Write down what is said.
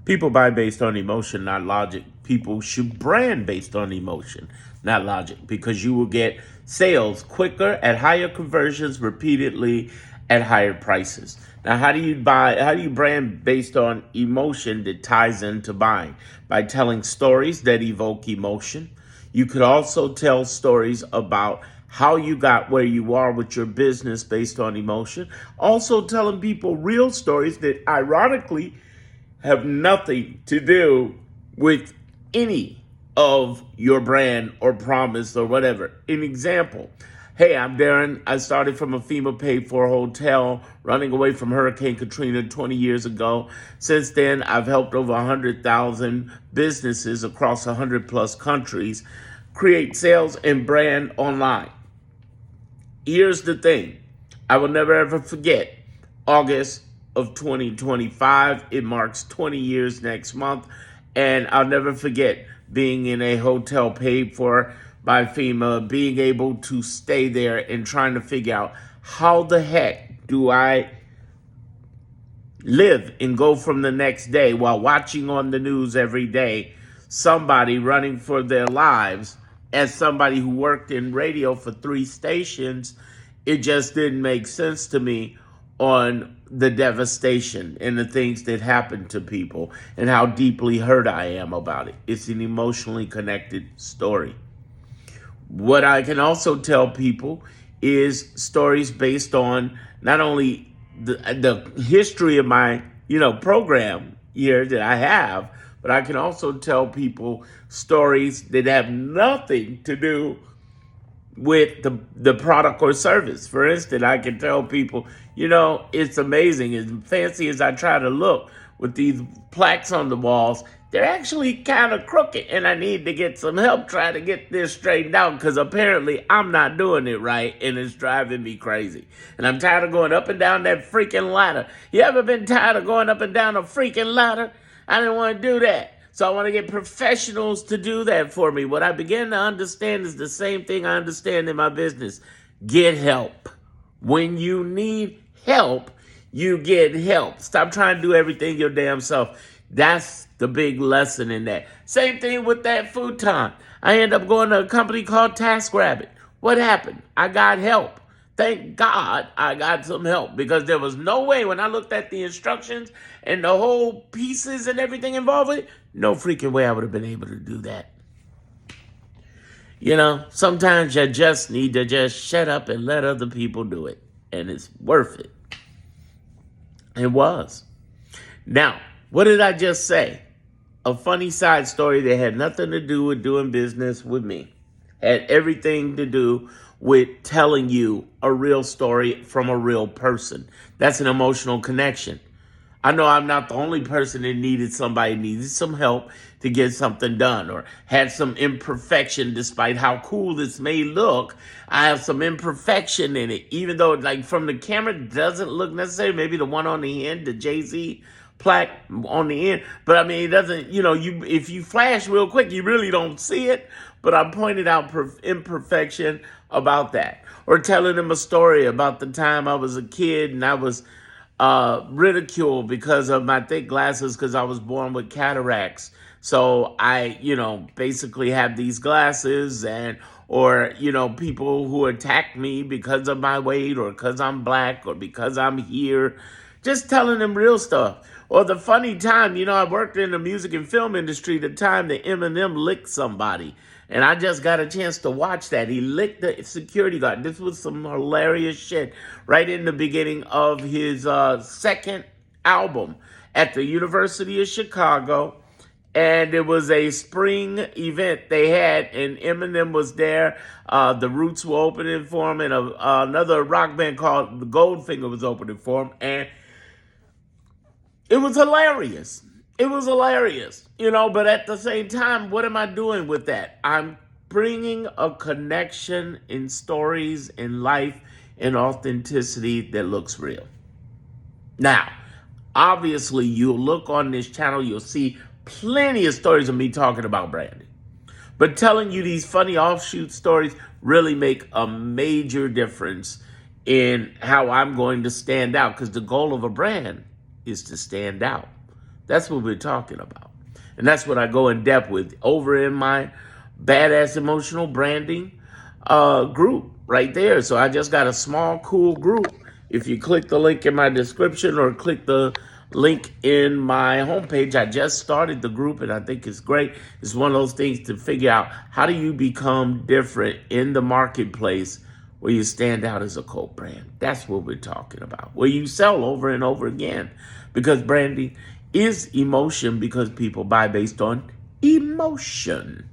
People buy based on emotion, not logic. People should brand based on emotion, not logic, because you will get sales quicker at higher conversions repeatedly at higher prices. Now, how do you brand based on emotion that ties into buying? By telling stories that evoke emotion. You could also tell stories about how you got where you are with your business based on emotion. Also telling people real stories that ironically have nothing to do with any of your brand or promise or whatever. An example. Hey, I'm Darren. I started from a FEMA paid for hotel running away from Hurricane Katrina 20 years ago. Since then, I've helped over 100,000 businesses across 100 plus countries create sales and brand online. Here's the thing. I will never ever forget August of 2025. It marks 20 years next month. And I'll never forget being in a hotel paid for by FEMA, being able to stay there and trying to figure out how the heck do I live and go from the next day while watching on the news every day somebody running for their lives. As somebody who worked in radio for 3 stations, it just didn't make sense to me on the devastation and the things that happened to people and how deeply hurt I am about it. It's an emotionally connected story. What I can also tell people is stories based on not only the history of my, program here that I have, but I can also tell people stories that have nothing to do with the product or service. For instance, I can tell people, it's amazing. As fancy as I try to look with these plaques on the walls, they're actually kind of crooked, and I need to get some help trying to get this straightened out because apparently I'm not doing it right, and it's driving me crazy. And I'm tired of going up and down that freaking ladder. You ever been tired of going up and down a freaking ladder? I didn't want to do that. So I want to get professionals to do that for me. What I began to understand is the same thing I understand in my business. Get help. When you need help, you get help. Stop trying to do everything your damn self. That's the big lesson in that. Same thing with that futon. I ended up going to a company called TaskRabbit. What happened? I got help. Thank God I got some help because there was no way when I looked at the instructions and the whole pieces and everything involved with it, no freaking way I would have been able to do that. Sometimes you just need to just shut up and let other people do it. And it's worth it. It was. Now, what did I just say? A funny side story that had nothing to do with doing business with me. Had everything to do with telling you a real story from a real person. That's an emotional connection. I know I'm not the only person that needed some help to get something done or had some imperfection despite how cool this may look. I have some imperfection in it, even though like from the camera it doesn't look necessary. Maybe the one on the end, the Jay-Z plaque on the end. But I mean, it doesn't, if you flash real quick, you really don't see it. But I pointed out imperfection about that. Or telling them a story about the time I was a kid and I was ridiculed because of my thick glasses because I was born with cataracts. So I, basically have these glasses or people who attack me because of my weight or because I'm black or because I'm here. Just telling them real stuff. Or the funny time, I worked in the music and film industry, the time that Eminem licked somebody. And I just got a chance to watch that. He licked the security guard. This was some hilarious shit right in the beginning of his second album at the University of Chicago. And it was a spring event they had, and Eminem was there. The Roots were opening for him, and another rock band called the Goldfinger was opening for him. And it was hilarious. But at the same time, what am I doing with that? I'm bringing a connection in stories, in life, and authenticity that looks real. Now, obviously, you'll look on this channel, you'll see plenty of stories of me talking about branding. But telling you these funny offshoot stories really make a major difference in how I'm going to stand out, because the goal of a brand is to stand out. That's what we're talking about. And that's what I go in depth with over in my Badass Emotional Branding group right there. So I just got a small, cool group. If you click the link in my description or click the link in my homepage, I just started the group and I think it's great. It's one of those things to figure out, how do you become different in the marketplace where you stand out as a cult brand? That's what we're talking about. Where you sell over and over again. Because branding is emotion, because people buy based on emotion.